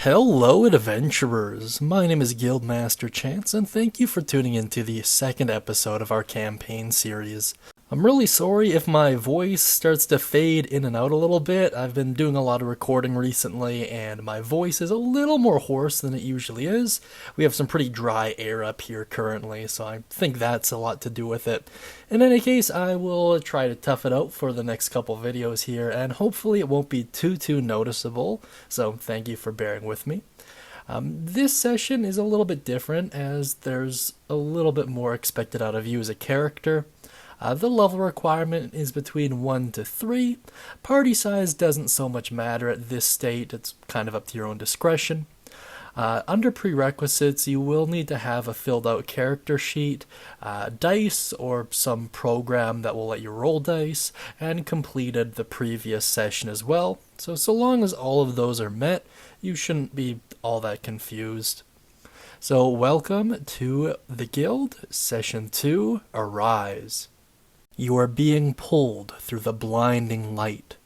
Hello, adventurers! My name is Guildmaster Chance, and thank you for tuning into the second episode of our campaign series. I'm really sorry if my voice starts to fade in and out a little bit. I've been doing a lot of recording recently, and my voice is a little more hoarse than it usually is. We have some pretty dry air up here currently, so I think that's a lot to do with it. In any case, I will try to tough it out for the next couple videos here, and hopefully it won't be too noticeable, so thank you for bearing with me. This session is a little bit different, as there's a little bit more expected out of you as a character. The level requirement is between 1 to 3. Party size doesn't so much matter at this state, it's kind of up to your own discretion. Under prerequisites, you will need to have a filled out character sheet, dice or some program that will let you roll dice, and completed the previous session as well. So long as all of those are met, you shouldn't be all that confused. So welcome to the Guild, Session 2, Arise. You are being pulled through the blinding light.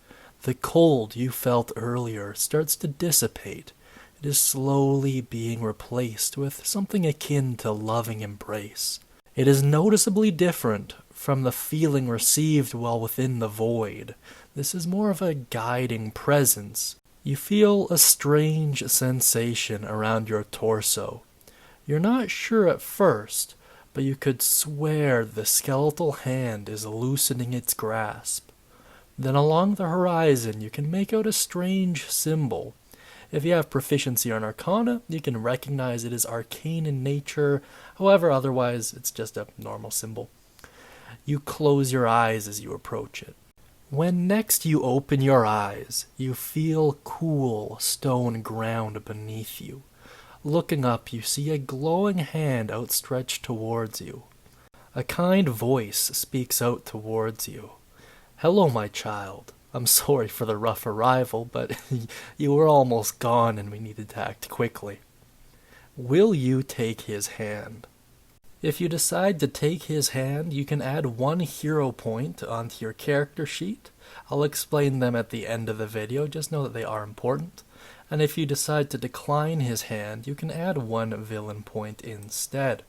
The cold you felt earlier starts to dissipate. It is slowly being replaced with something akin to loving embrace. It is noticeably different from the feeling received while within the void. This is more of a guiding presence. You feel a strange sensation around your torso. You're not sure at first, but you could swear the skeletal hand is loosening its grasp. Then along the horizon you can make out a strange symbol. If you have proficiency on Arcana, you can recognize it as arcane in nature, however otherwise it's just a normal symbol. You close your eyes as you approach it. When next you open your eyes, you feel cool stone ground beneath you. Looking up, you see a glowing hand outstretched towards you. A kind voice speaks out towards you. "Hello, my child. I'm sorry for the rough arrival, but you were almost gone and we needed to act quickly. Will you take his hand?" If you decide to take his hand, you can add 1 hero point onto your character sheet. I'll explain them at the end of the video, just know that they are important. And if you decide to decline his hand, you can add 1 villain point instead.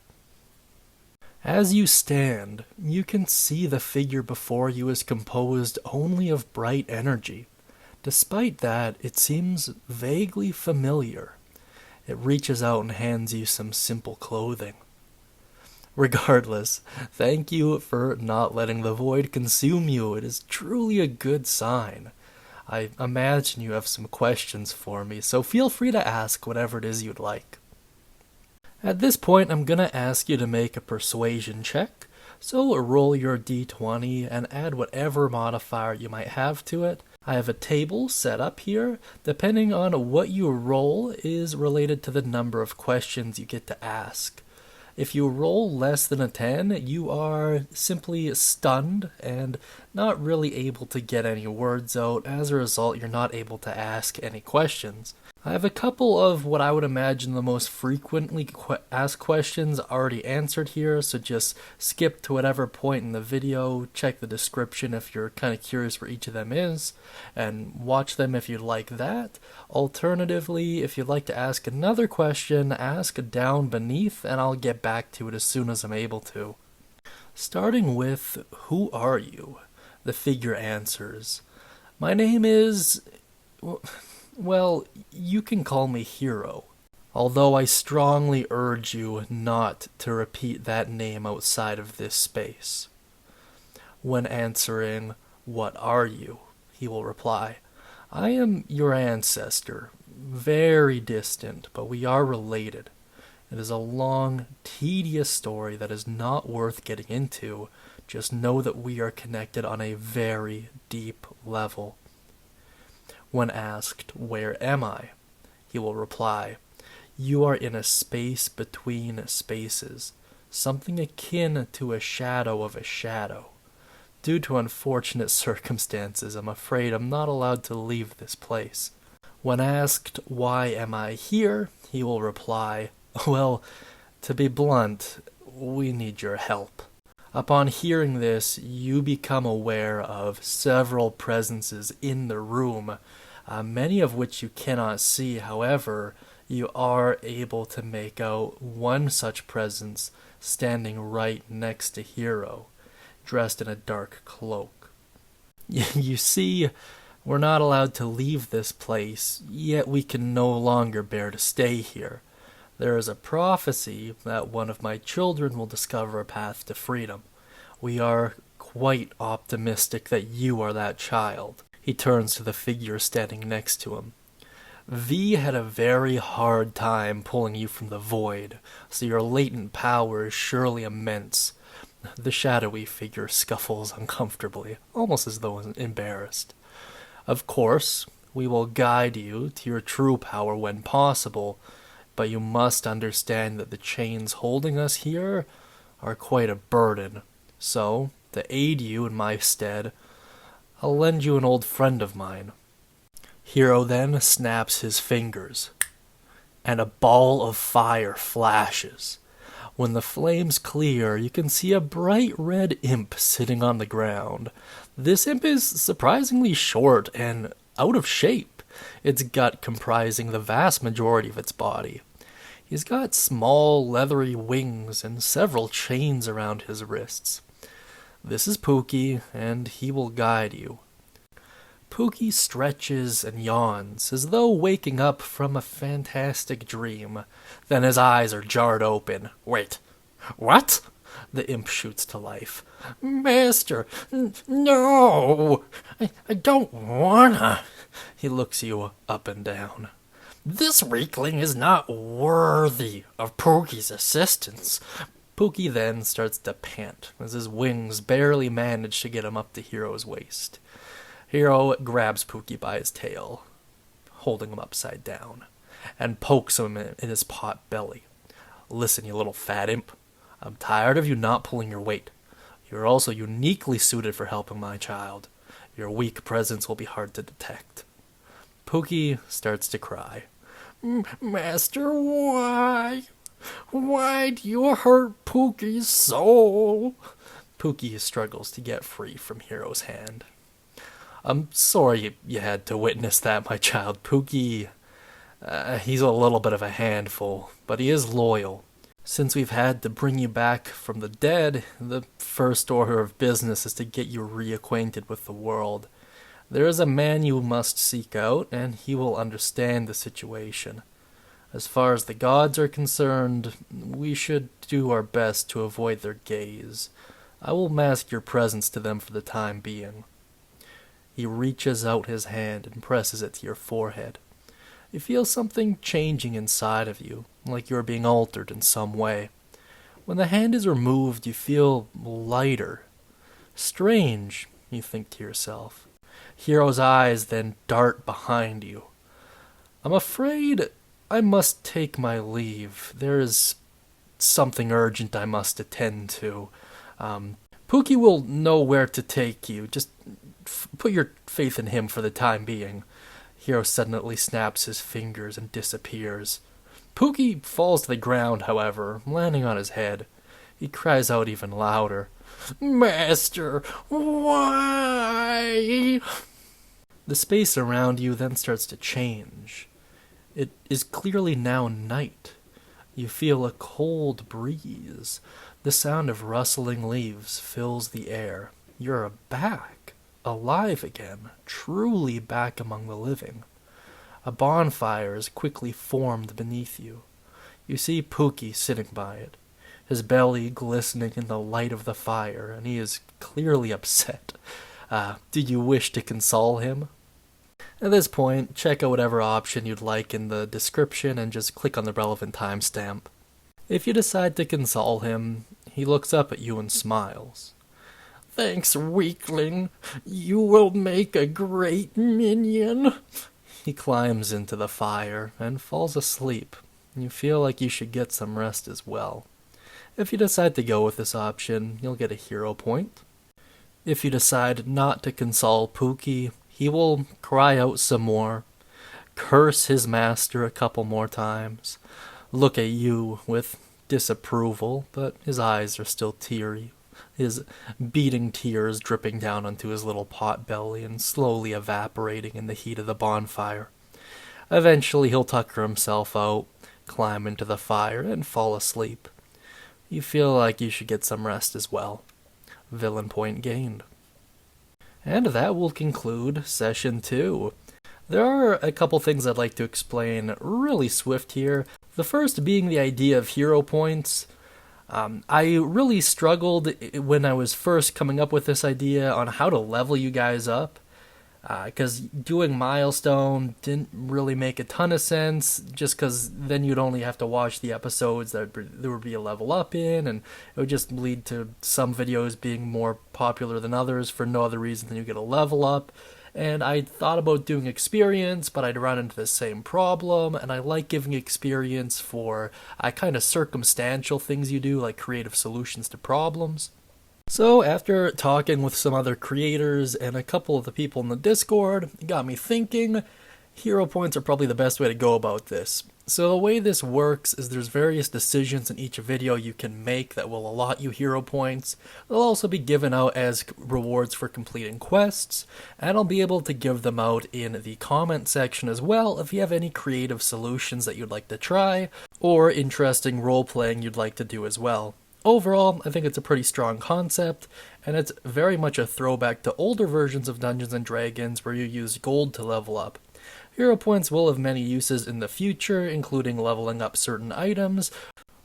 As you stand, you can see the figure before you is composed only of bright energy. Despite that, it seems vaguely familiar. It reaches out and hands you some simple clothing. Regardless, thank you for not letting the void consume you. It is truly a good sign. I imagine you have some questions for me, so feel free to ask whatever it is you'd like. At this point, I'm going to ask you to make a persuasion check, so roll your d20 and add whatever modifier you might have to it. I have a table set up here. Depending on what you roll is related to the number of questions you get to ask. If you roll less than a 10, you are simply stunned and not really able to get any words out. As a result, you're not able to ask any questions. I have a couple of what I would imagine the most frequently asked questions already answered here, so just skip to whatever point in the video, check the description if you're kind of curious where each of them is, and watch them if you'd like that. Alternatively, if you'd like to ask another question, ask down beneath and I'll get back to it as soon as I'm able to. Starting with, who are you? The figure answers, "My name is... well, you can call me Hero, although I strongly urge you not to repeat that name outside of this space." When answering, "What are you?" he will reply, "I am your ancestor, very distant, but we are related. It is a long, tedious story that is not worth getting into. Just know that we are connected on a very deep level." When asked, "Where am I?" he will reply, "You are in a space between spaces, something akin to a shadow of a shadow. Due to unfortunate circumstances, I'm afraid I'm not allowed to leave this place." When asked, "Why am I here?" he will reply, "Well, to be blunt, we need your help." Upon hearing this, you become aware of several presences in the room, many of which you cannot see. However, you are able to make out one such presence standing right next to Hero, dressed in a dark cloak. You see, we're not allowed to leave this place, yet we can no longer bear to stay here. There is a prophecy that one of my children will discover a path to freedom. We are quite optimistic that you are that child. He turns to the figure standing next to him. V had a very hard time pulling you from the void, so your latent power is surely immense. The shadowy figure scuffles uncomfortably, almost as though embarrassed. Of course, we will guide you to your true power when possible, but you must understand that the chains holding us here are quite a burden. So, to aid you in my stead, I'll lend you an old friend of mine. Hero then snaps his fingers, and a ball of fire flashes. When the flames clear, you can see a bright red imp sitting on the ground. This imp is surprisingly short and out of shape, its gut comprising the vast majority of its body. He's got small, leathery wings and several chains around his wrists. This is Pookie, and he will guide you. Pookie stretches and yawns, as though waking up from a fantastic dream. Then his eyes are jarred open. Wait, what? The imp shoots to life. Master, no! I don't wanna. He looks you up and down. This weakling is not worthy of Pookie's assistance. Pookie then starts to pant, as his wings barely manage to get him up to Hero's waist. Hero grabs Pookie by his tail, holding him upside down, and pokes him in his pot belly. Listen, you little fat imp. I'm tired of you not pulling your weight. You're also uniquely suited for helping my child. Your weak presence will be hard to detect. Pookie starts to cry. Master, why? Why do you hurt Pookie's soul? Pookie struggles to get free from Hero's hand. I'm sorry you had to witness that, my child. Pookie, he's a little bit of a handful, but he is loyal. Since we've had to bring you back from the dead, the first order of business is to get you reacquainted with the world. There is a man you must seek out, and he will understand the situation. As far as the gods are concerned, we should do our best to avoid their gaze. I will mask your presence to them for the time being. He reaches out his hand and presses it to your forehead. You feel something changing inside of you, like you are being altered in some way. When the hand is removed, you feel lighter. Strange, you think to yourself. Hero's eyes then dart behind you. I'm afraid I must take my leave. There is something urgent I must attend to. Pookie will know where to take you. Just put your faith in him for the time being. Hero suddenly snaps his fingers and disappears. Pookie falls to the ground, however, landing on his head. He cries out even louder. Master, why? The space around you then starts to change. It is clearly now night. You feel a cold breeze. The sound of rustling leaves fills the air. You're back, alive again, truly back among the living. A bonfire is quickly formed beneath you. You see Pookie sitting by it, his belly glistening in the light of the fire, and he is clearly upset. Do you wish to console him? At this point, check out whatever option you'd like in the description and just click on the relevant timestamp. If you decide to console him, he looks up at you and smiles. Thanks, weakling. You will make a great minion. He climbs into the fire and falls asleep. You feel like you should get some rest as well. If you decide to go with this option, you'll get a hero point. If you decide not to console Pookie, he will cry out some more, curse his master a couple more times, look at you with disapproval, but his eyes are still teary. his beating tears dripping down onto his little pot belly and slowly evaporating in the heat of the bonfire. Eventually he'll tucker himself out, climb into the fire, and fall asleep. You feel like you should get some rest as well. Villain point gained. And that will conclude Session 2. There are a couple things I'd like to explain really swift here. The first being the idea of hero points. I really struggled when I was first coming up with this idea on how to level you guys up, because doing milestone didn't really make a ton of sense, just because then you'd only have to watch the episodes that there would be a level up in, and it would just lead to some videos being more popular than others for no other reason than you get a level up. And I thought about doing experience, but I'd run into the same problem, and I like giving experience for kind of circumstantial things you do, like creative solutions to problems. So after talking with some other creators and a couple of the people in the Discord, it got me thinking, hero points are probably the best way to go about this. So the way this works is there's various decisions in each video you can make that will allot you hero points. They'll also be given out as rewards for completing quests, and I'll be able to give them out in the comment section as well if you have any creative solutions that you'd like to try, or interesting role-playing you'd like to do as well. Overall, I think it's a pretty strong concept, and it's very much a throwback to older versions of Dungeons & Dragons where you use gold to level up. Hero points will have many uses in the future, including leveling up certain items,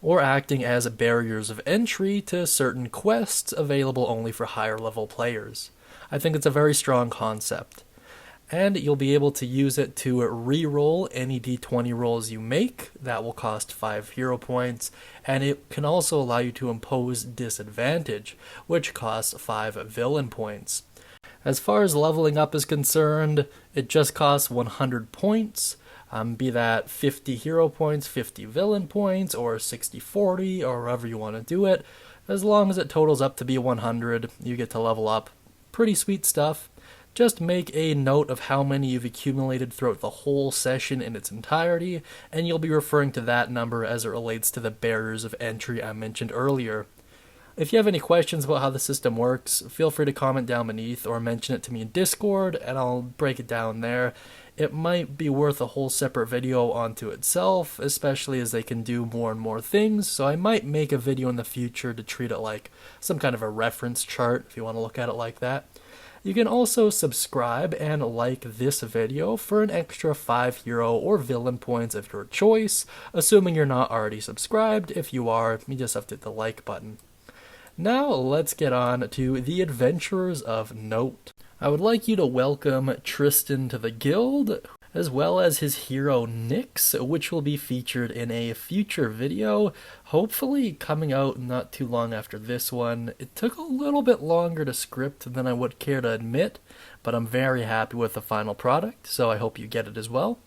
or acting as barriers of entry to certain quests available only for higher level players. I think it's a very strong concept. And you'll be able to use it to re-roll any d20 rolls you make. That will cost 5 hero points, and it can also allow you to impose disadvantage, which costs 5 villain points. As far as leveling up is concerned, it just costs 100 points, be that 50 hero points, 50 villain points, or 60-40, or however you want to do it. As long as it totals up to be 100, you get to level up. Pretty sweet stuff. Just make a note of how many you've accumulated throughout the whole session in its entirety, and you'll be referring to that number as it relates to the barriers of entry I mentioned earlier. If you have any questions about how the system works, feel free to comment down beneath or mention it to me in Discord, and I'll break it down there. It might be worth a whole separate video onto itself, especially as they can do more and more things, so I might make a video in the future to treat it like some kind of a reference chart, if you want to look at it like that. You can also subscribe and like this video for an extra 5 hero or villain points of your choice, assuming you're not already subscribed. If you are, you just have to hit the like button. Now let's get on to the adventurers of note. I would like you to welcome Tristan to the guild, as well as his hero Nyx, which will be featured in a future video, hopefully coming out not too long after this one. It took a little bit longer to script than I would care to admit, but I'm very happy with the final product, so I hope you get it as well.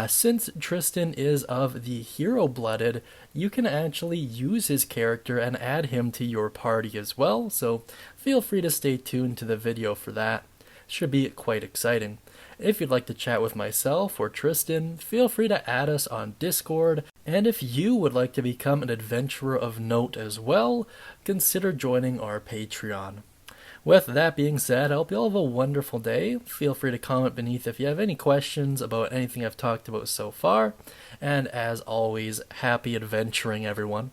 Since Tristan is of the hero-blooded, you can actually use his character and add him to your party as well, so feel free to stay tuned to the video for that. Should be quite exciting. If you'd like to chat with myself or Tristan, feel free to add us on Discord, and if you would like to become an adventurer of note as well, consider joining our Patreon. With that being said, I hope you all have a wonderful day. Feel free to comment beneath if you have any questions about anything I've talked about so far. And as always, happy adventuring, everyone.